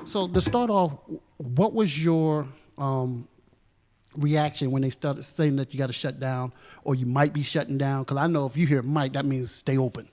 So to start off, what was your reaction when they started saying that you got to shut down or you might be shutting down? Because I know if you hear might, that means stay open.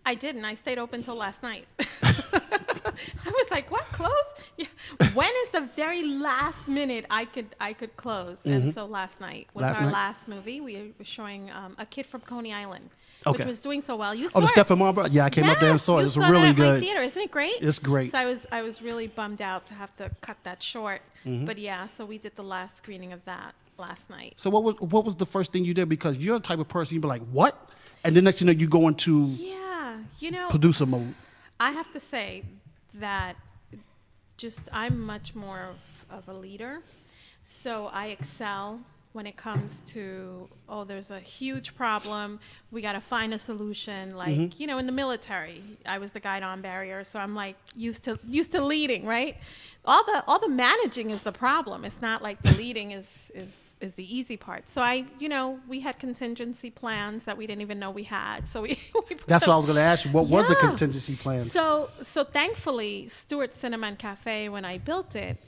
I didn't. I stayed open till last night. I was like, "What? Close? Yeah. When is the very last minute I could close?" And so last night was our last movie. We were showing A Kid from Coney Island, which was doing so well. You saw the it. Stephen Marlboro? Yeah, I came up there and saw it. It was really good. My theater, isn't it great? It's great. So I was really bummed out to have to cut that short. But yeah, so we did the last screening of that last night. So what was the first thing you did? Because you're the type of person you'd be like, what? And then next you know you go into producer mode. I have to say that I'm much more of a leader. So I excel when it comes to, there's a huge problem. We got to find a solution. Like, in the military, I was the guide-on barrier. So I'm like used to leading, right? All the managing is the problem. It's not like the leading is the easy part. So we had contingency plans that we didn't even know we had. So we That's what I was going to ask you. What was the contingency plans? So thankfully, Stuart Cinema Cafe, when I built it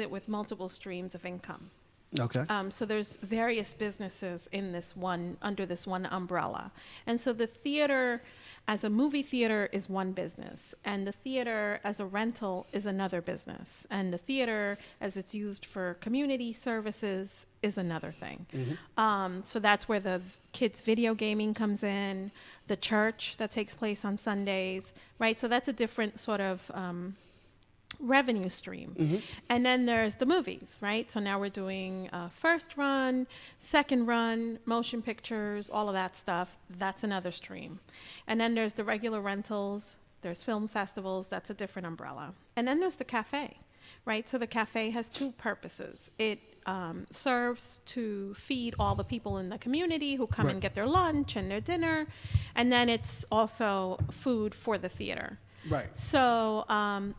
with multiple streams of income. Okay. So there's various businesses under this one umbrella. And so the theater as a movie theater is one business, and the theater as a rental is another business, and the theater as it's used for community services is another thing. So that's where the kids' video gaming comes in, the church that takes place on Sundays, right? So that's a different sort of revenue stream. And then there's the movies, right? So now we're doing first run, second run, motion pictures, all of that stuff. That's another stream. And then there's the regular rentals, there's film festivals, that's a different umbrella. And then there's the cafe, right? So the cafe has two purposes. It serves to feed all the people in the community who come and get their lunch and their dinner. And then it's also food for the theater. Right. So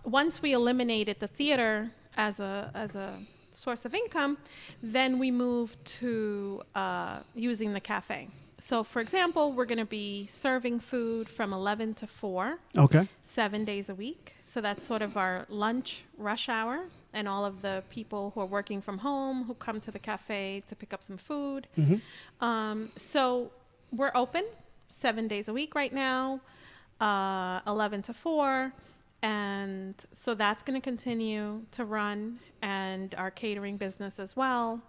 once we eliminated the theater as a source of income, then we moved to using the cafe. So, for example, we're going to be serving food from 11 to 4, 7 days a week. So that's sort of our lunch rush hour, and all of the people who are working from home who come to the cafe to pick up some food. So we're open 7 days a week right now. 11 to 4, and so that's going to continue to run, and our catering business as well,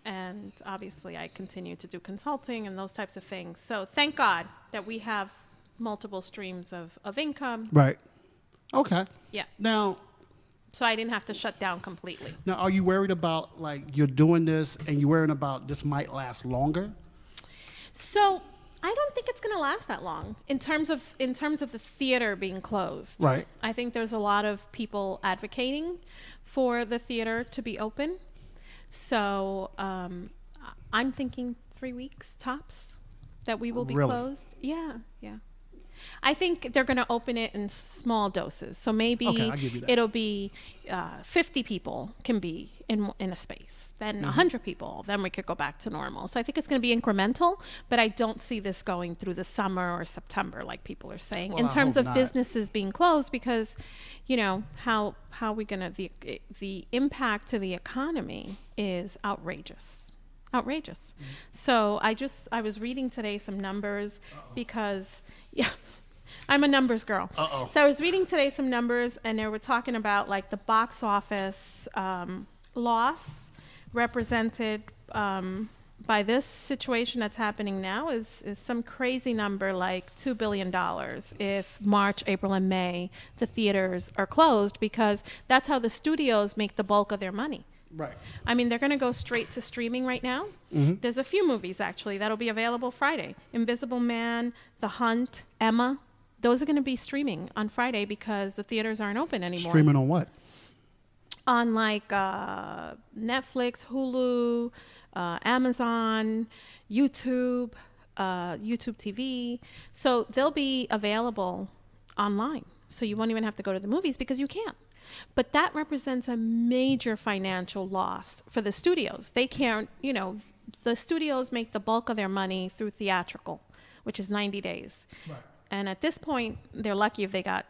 and obviously I continue to do consulting and those types of things. So thank God that we have multiple streams of income. Right. Okay. Yeah. Now, so I didn't have to shut down completely. Now, are you worried about, like, you're doing this and you're worrying about this might last longer? So I don't think it's going to last that long in terms of the theater being closed. Right. I think there's a lot of people advocating for the theater to be open. So I'm thinking 3 weeks tops that we will be closed. Yeah. I think they're going to open it in small doses. So maybe it'll be 50 people can be in a space, then 100 people, then we could go back to normal. So I think it's going to be incremental, but I don't see this going through the summer or September like people are saying in terms of businesses being closed, because, how we going to, the impact to the economy is outrageous. So I was reading today some numbers because, I'm a numbers girl. So I was reading today some numbers, and they were talking about like the box office loss represented by this situation that's happening now is some crazy number like $2 billion if March, April, and May the theaters are closed, because that's how the studios make the bulk of their money. Right. I mean, they're going to go straight to streaming right now. There's a few movies, actually, that'll be available Friday. Invisible Man, The Hunt, Emma. Those are going to be streaming on Friday because the theaters aren't open anymore. Streaming on what? On like Netflix, Hulu, Amazon, YouTube, YouTube TV. So they'll be available online. So you won't even have to go to the movies because you can't. But that represents a major financial loss for the studios. They can't, the studios make the bulk of their money through theatrical, which is 90 days. Right. And at this point, they're lucky if they got,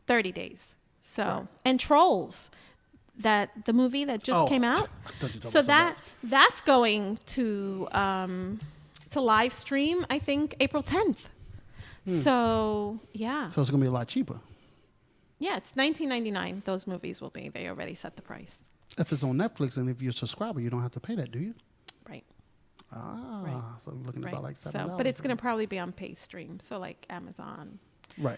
30 days So, and Trolls, the movie that just came out. So that's going to live stream, I think, April 10th. So, yeah. So it's going to be a lot cheaper. Yeah, it's $19.99. Those movies will be. They already set the price. If it's on Netflix and if you're a subscriber, you don't have to pay that, do you? Right. Right. So you're looking at about like $7. But it's going to probably be on pay stream. So like Amazon, right?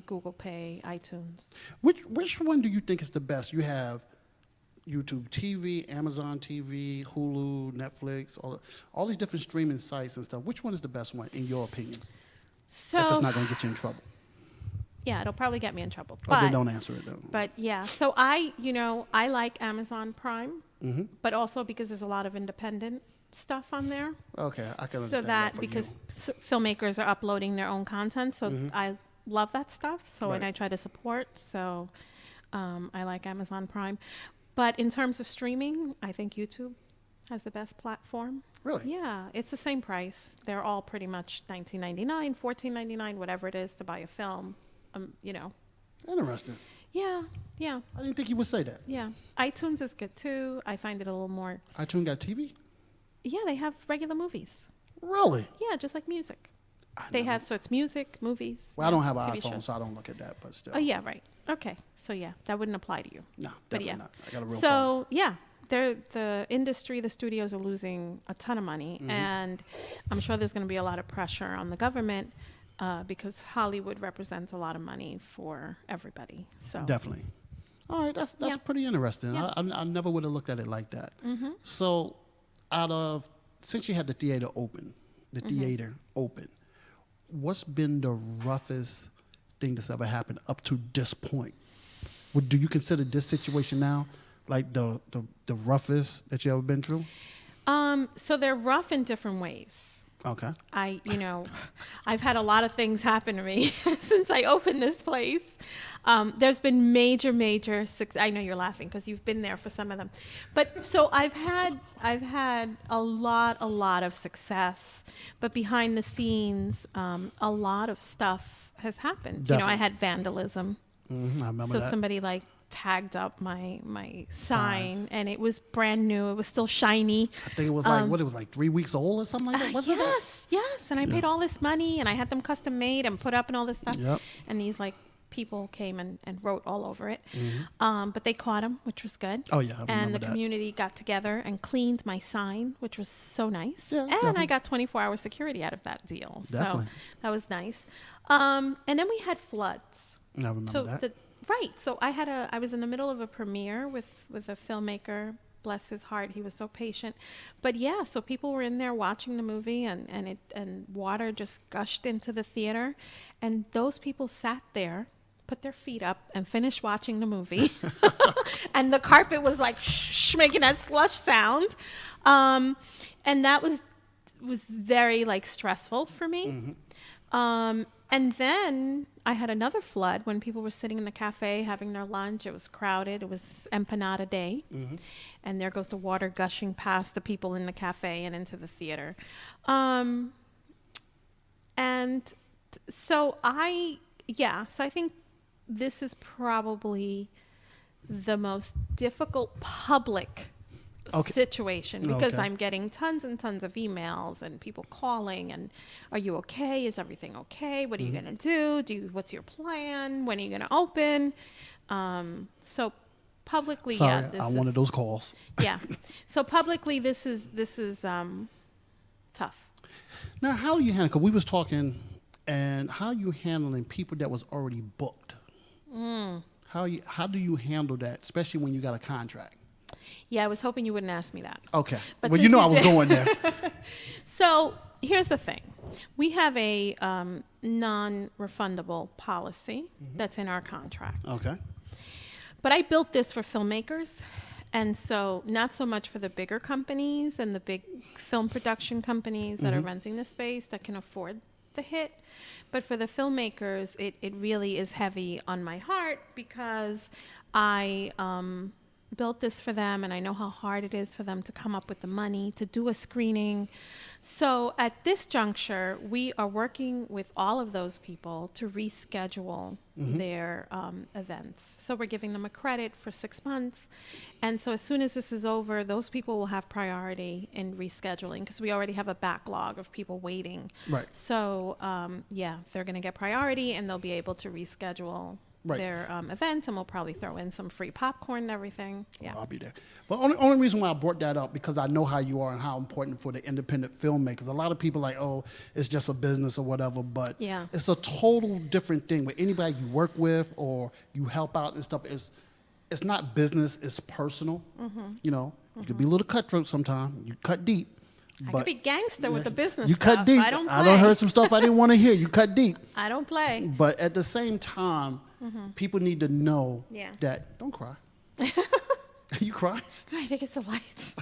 Google Pay, iTunes. Which one do you think is the best? You have YouTube TV, Amazon TV, Hulu, Netflix, all these different streaming sites and stuff. Which one is the best one in your opinion? So, if it's not going to get you in trouble. Yeah, it'll probably get me in trouble. But they don't answer it though. But yeah, so I like Amazon Prime, but also because there's a lot of independent stuff on there. Okay, I can understand so that because filmmakers are uploading their own content, so I love that stuff. So and I try to support. So I like Amazon Prime, but in terms of streaming, I think YouTube has the best platform. Really? Yeah, it's the same price. They're all pretty much $19.99, $14.99, whatever it is to buy a film. Interesting. Yeah. I didn't think you would say that. Yeah. iTunes is good too. I find it a little more. iTunes got TV? Yeah, they have regular movies. Really? Yeah, just like music. So it's music, movies. Well, I don't have an TV iPhone, shows. so I don't look at that, but still. Oh, yeah, right. Okay. So, yeah, that wouldn't apply to you. No, definitely not. I got a real phone. So, yeah, the industry, the studios are losing a ton of money, and I'm sure there's going to be a lot of pressure on the government because Hollywood represents a lot of money for everybody. So definitely. All right, that's pretty interesting. Yeah. I never would have looked at it like that. So, since you had the theater open, what's been the roughest thing that's ever happened up to this point? Do you consider this situation now like the roughest that you ever been through? So they're rough in different ways. Okay. I've had a lot of things happen to me since I opened this place. There's been major I know you're laughing because you've been there for some of them, but so I've had a lot of success, but behind the scenes, a lot of stuff has happened. Definitely. I had vandalism. I remember So that. somebody tagged up my sign, and it was brand new. It was still shiny. I think it was like 3 weeks old or something like that. Wasn't it? Yes. And I paid all this money, and I had them custom made and put up and all this stuff. Yep. And these people came and wrote all over it. But they caught him, which was good. Oh yeah. I remember And the that. community got together and cleaned my sign, which was so nice. Yeah, and definitely. I got 24-hour security out of that deal. Definitely. So that was nice. And then we had floods. I remember that. So I was in the middle of a premiere with a filmmaker, bless his heart, he was so patient. But yeah, so people were in there watching the movie and water just gushed into the theater, and those people sat there, put their feet up and finished watching the movie. And the carpet was like making that slush sound. And that was very stressful for me. And then I had another flood when people were sitting in the cafe having their lunch. It was crowded. It was empanada day. And there goes the water gushing past the people in the cafe and into the theater. So I think this is probably the most difficult public situation because I'm getting tons and tons of emails and people calling and, are you okay? Is everything okay? What are you going to do? What's your plan? When are you going to open? So publicly, Sorry, I wanted those calls. Yeah. So publicly, this is tough. Now, how do you handle, because we was talking, and how are you handling people that was already booked? How do you handle that, especially when you got a contract? Yeah, I was hoping you wouldn't ask me that. Okay. But well, you know I was going there. So here's the thing. We have a non-refundable policy that's in our contract. Okay. But I built this for filmmakers, and so not so much for the bigger companies and the big film production companies that are renting the space that can afford the hit, but for the filmmakers, it really is heavy on my heart because I built this for them, and I know how hard it is for them to come up with the money to do a screening. So at this juncture, we are working with all of those people to reschedule their events. So we're giving them a credit for 6 months. And so as soon as this is over, those people will have priority in rescheduling because we already have a backlog of people waiting. Right. So, they're going to get priority and they'll be able to reschedule their events, and we'll probably throw in some free popcorn and everything. Yeah. I'll be there. But only reason why I brought that up, because I know how you are and how important for the independent filmmakers. A lot of people like, oh, it's just a business or whatever, but it's a total different thing with anybody you work with or you help out and stuff. It's not business, it's personal. You know, you could be a little cutthroat sometimes. You cut deep. I could be gangster with the business you stuff. cut deep. I don't play. I done heard some stuff I didn't want to hear. You cut deep. I don't play. But at the same time, people need to know that, don't cry. You cry? I think it's the lights.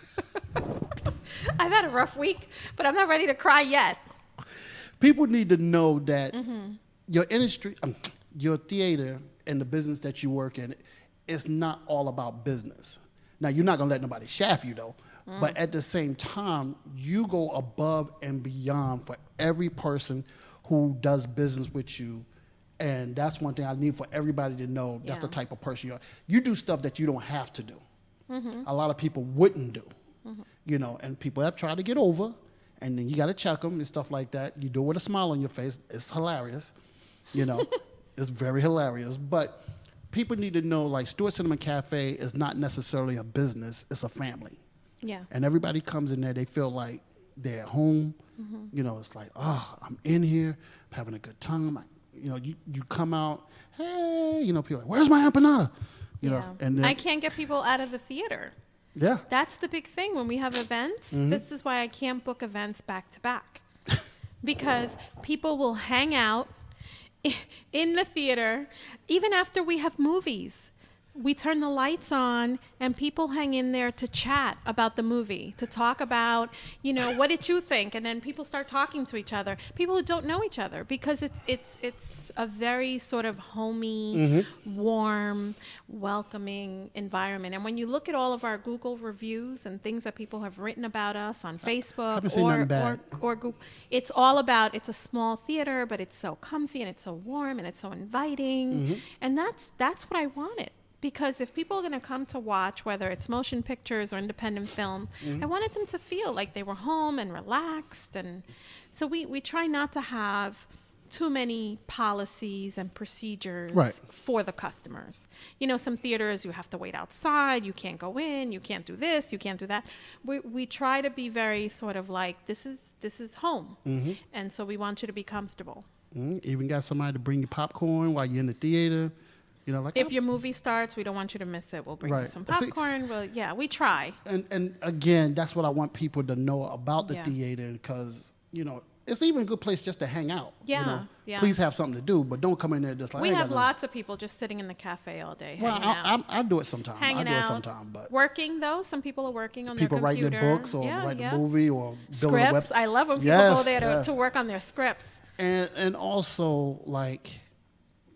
I've had a rough week, but I'm not ready to cry yet. People need to know that your industry, your theater and the business that you work in, is not all about business. Now, you're not going to let nobody shaft you, though. But at the same time, you go above and beyond for every person who does business with you. And that's one thing I need for everybody to know. That's the type of person you are. You do stuff that you don't have to do. A lot of people wouldn't do. You know, and people have tried to get over, and then you got to check them and stuff like that. You do it with a smile on your face. It's hilarious. You know, it's very hilarious. But people need to know, like, Stuart Cinema Cafe is not necessarily a business. It's a family. Yeah. And everybody comes in there, they feel like they're at home. You know, it's like, oh, I'm in here, I'm having a good time. You know, you come out, hey, you know, people are like, where's my empanada? You know, and then, I can't get people out of the theater. Yeah. That's the big thing when we have events. This is why I can't book events back to back. Because people will hang out in the theater, even after we have movies. We turn the lights on and people hang in there to chat about the movie, to talk about, you know, what did you think? And then people start talking to each other, people who don't know each other, because it's a very sort of homey, warm, welcoming environment. And when you look at all of our Google reviews and things that people have written about us on Facebook or Google, it's all about, it's a small theater, but it's so comfy and it's so warm and it's so inviting. And that's what I wanted. Because if people are going to come to watch, whether it's motion pictures or independent film, I wanted them to feel like they were home and relaxed. And so we try not to have too many policies and procedures for the customers. You know, some theaters, you have to wait outside, you can't go in, you can't do this, you can't do that. We try to be very sort of like, this is home. And so we want you to be comfortable. Even got somebody to bring you popcorn while you're in the theater. You know, like, if your movie starts, we don't want you to miss it. We'll bring you some popcorn. We try. And again, that's what I want people to know about the theater, because, you know, it's even a good place just to hang out. Yeah, you know? Please have something to do, but don't come in there just like. We have lots of people just sitting in the cafe all day. Well, I do it sometimes. Hanging out. But working though, some people are working on their computer. People writing their books or writing a movie or building a web. Scripts. I love when people go there to work on their scripts. And also, like,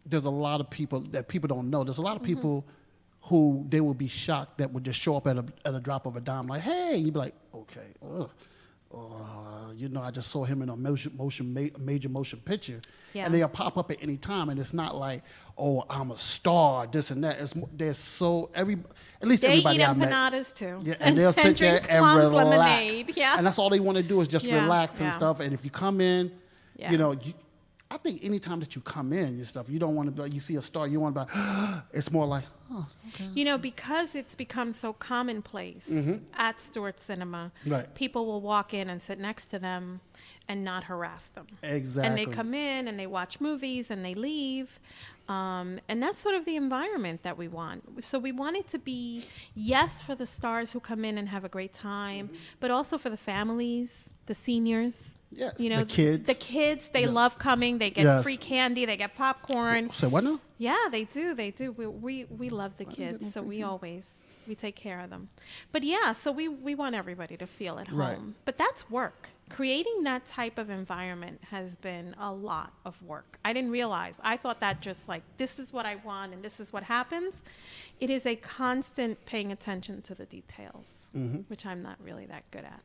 there's a lot of people that people don't know. There's a lot of people who they will be shocked that would just show up at a drop of a dime, like, hey, you'd be like, okay, you know, I just saw him in a major motion picture, and they'll pop up at any time, and it's not like, oh, I'm a star, this and that. They're so at least everybody I met. They eat empanadas too. Yeah, and they'll sit there and relax. Lemonade. Yeah, and that's all they want to do is just relax and stuff. And if you come in, you know. I think anytime that you come in and stuff, you don't want to be like, you see a star, you want to be like, it's more like, oh, okay. You know, because it's become so commonplace at Stuart Cinema, people will walk in and sit next to them and not harass them. Exactly. And they come in and they watch movies and they leave. And that's sort of the environment that we want. So we want it to be, yes, for the stars who come in and have a great time, but also for the families, the seniors. Yes, you know, the kids. The kids, they love coming. They get free candy. They get popcorn. Say what now? Yeah, they do. They do. We love the kids, so we always We take care of them. But yeah, so we want everybody to feel at home. Right. But that's work. Creating that type of environment has been a lot of work. I didn't realize. I thought that just like, this is what I want and this is what happens. It is a constant paying attention to the details, which I'm not really that good at.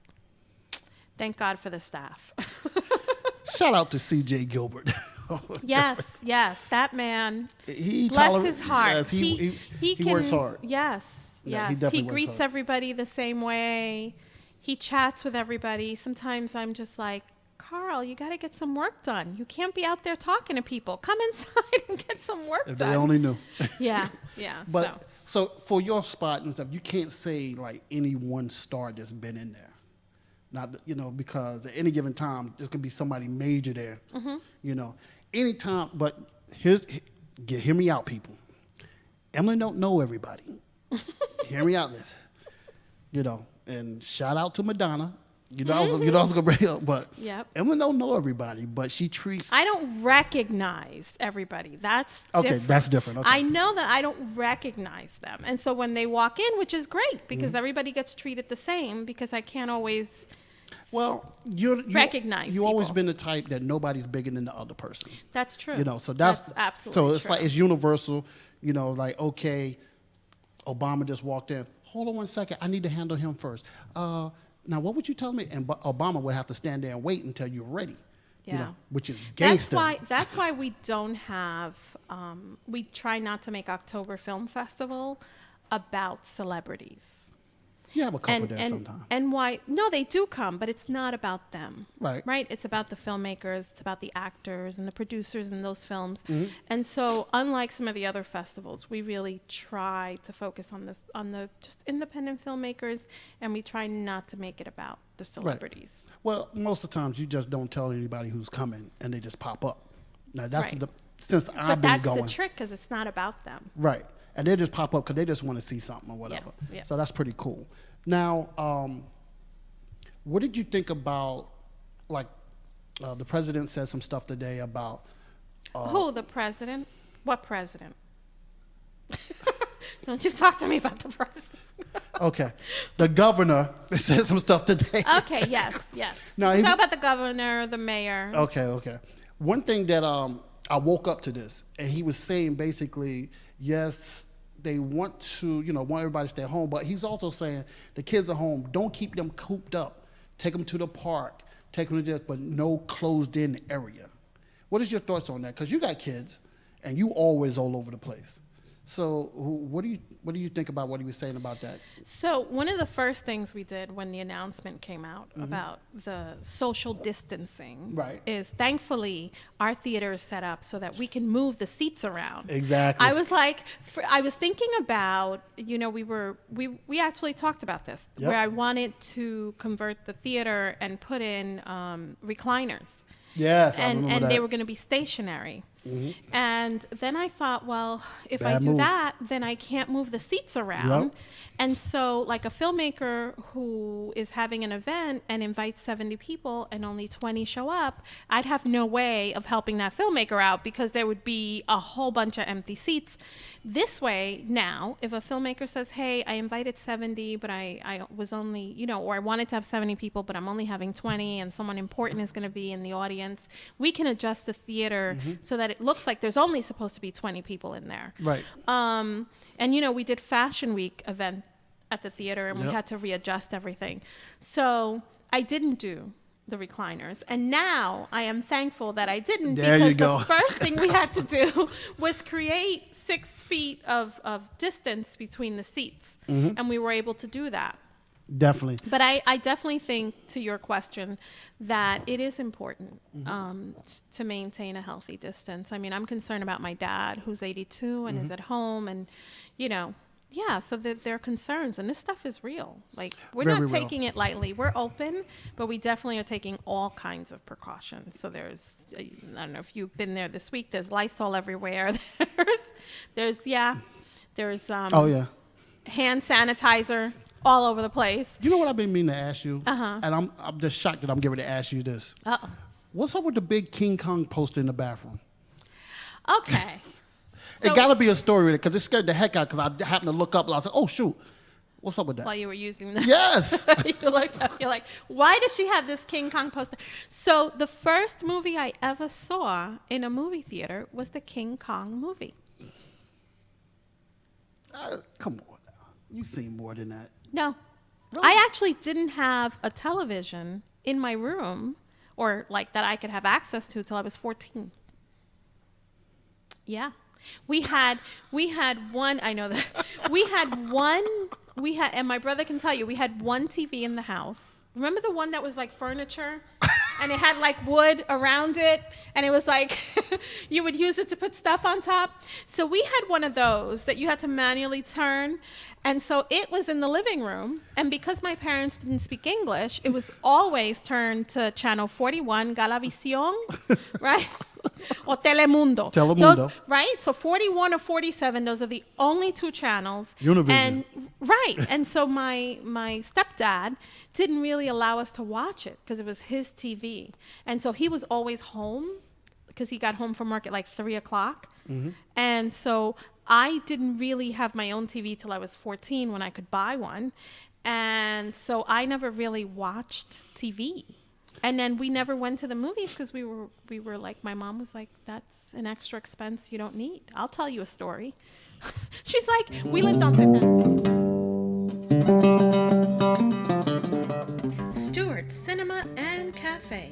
Thank God for the staff. Shout out to C.J. Gilbert. Yes, that man. He Bless his heart. Yes, he can, works hard. Yes, Yeah, yes. he He works greets hard. everybody the same way. He chats with everybody. Sometimes I'm just like, Carl, you got to get some work done. You can't be out there talking to people. Come inside and get some work If done. they only knew. Yeah. But so for your spot and stuff, you can't say like any one star that's been in there. Not, because at any given time, there could be somebody major there. Anytime, but hear me out, people. Emelyn don't know everybody. Hear me out, this. And shout out to Madonna. I was gonna bring up, but Yep. Emelyn don't know everybody, but she treats. I don't recognize everybody. That's Okay, different. that's different. Okay. I know that I don't recognize them. And so when they walk in, which is great because everybody gets treated the same because I can't always Well, you recognize You've always people. been the type that nobody's bigger than the other person. That's true. So that's absolutely so it's true. like it's universal. Like okay, Obama just walked in. Hold on one second, I need to handle him first. Now what would you tell me? And Obama would have to stand there and wait until you're ready. Yeah. Which is gangster. That's why we don't have we try not to make October Film Festival about celebrities. You have a couple there sometimes. And why? No, they do come, but it's not about them. Right. Right? It's about the filmmakers, it's about the actors and the producers in those films. Mm-hmm. And so, unlike some of the other festivals, we really try to focus on the just independent filmmakers, and we try not to make it about the celebrities. Right. Well, most of the times you just don't tell anybody who's coming, and they just pop up. Now that's Right. since But I've been that's going. the trick, because it's not about them. Right. And they just pop up because they just want to see something or whatever. Yeah. So that's pretty cool. Now, what did you think about, like, the president said some stuff today about... Who, the president? What president? Don't you talk to me about the president. Okay. The governor said some stuff today. Okay, yes. No, Talk about the governor, the mayor. Okay. One thing that I woke up to this, and he was saying basically, yes, they want to, want everybody to stay home, but he's also saying the kids are home. Don't keep them cooped up. Take them to the park. Take them to this, but no closed-in area. What is your thoughts on that? Because you got kids, and you always all over the place. So what do you think about what he was saying about that? So one of the first things we did when the announcement came out about the social distancing Right. is thankfully our theater is set up so that we can move the seats around. Exactly. I was like, I was thinking about, we actually talked about this, Yep. where I wanted to convert the theater and put in recliners. Yes, I and remember that. they were going to be stationary. And then I thought, well, if I Bad do move. that, then I can't move the seats around. Yep. And so, like a filmmaker who is having an event and invites 70 people and only 20 show up, I'd have no way of helping that filmmaker out because there would be a whole bunch of empty seats. This way, now, if a filmmaker says, hey, I invited 70, but I was only, or I wanted to have 70 people, but I'm only having 20, and someone important is going to be in the audience, we can adjust the theater so that it looks like there's only supposed to be 20 people in there. Right. And, we did Fashion Week event at the theater, and we Yep. had to readjust everything. So I didn't do the recliners. And now I am thankful that I didn't, There you because go. the first thing we had to do was create 6 feet of distance between the seats. And we were able to do that. Definitely. But I definitely think, to your question, that it is important to maintain a healthy distance. I mean, I'm concerned about my dad, who's 82 and is at home, and, so there are concerns. And this stuff is real. Like, we're Very not real. taking it lightly. We're open, but we definitely are taking all kinds of precautions. So there's, I don't know if you've been there this week, there's Lysol everywhere. There's Oh, yeah. hand sanitizer all over the place. You know what I've been meaning to ask you? And I'm just shocked that I'm getting ready to ask you this. Uh-oh. What's up with the big King Kong poster in the bathroom? Okay. It got to be a story with it because it scared the heck out because I happened to look up and I said, oh, shoot. What's up with that? While you were using that. Yes. You looked up. You're like, why does she have this King Kong poster? So the first movie I ever saw in a movie theater was the King Kong movie. Come on now. You've seen more than that. No. Really? I actually didn't have a television in my room or like that I could have access to till I was 14. Yeah. We had one, I know that. And my brother can tell you, we had one TV in the house. Remember the one that was like furniture? And it had like wood around it. And it was like, you would use it to put stuff on top. So we had one of those that you had to manually turn. And so it was in the living room. And because my parents didn't speak English, it was always turned to channel 41, Galavisión, right? Or Telemundo. Those, right? So 41 or 47, those are the only two channels. Univision. And right. And so my stepdad didn't really allow us to watch it because it was his TV. And so he was always home because he got home from work at like 3 o'clock. Mm-hmm. And so I didn't really have my own TV till I was 14 when I could buy one. And so I never really watched TV. And then we never went to the movies because we were like, my mom was like, that's an extra expense you don't need. I'll tell you a story. She's like, we lived on Fifth Avenue. Stuart Cinema and Cafe.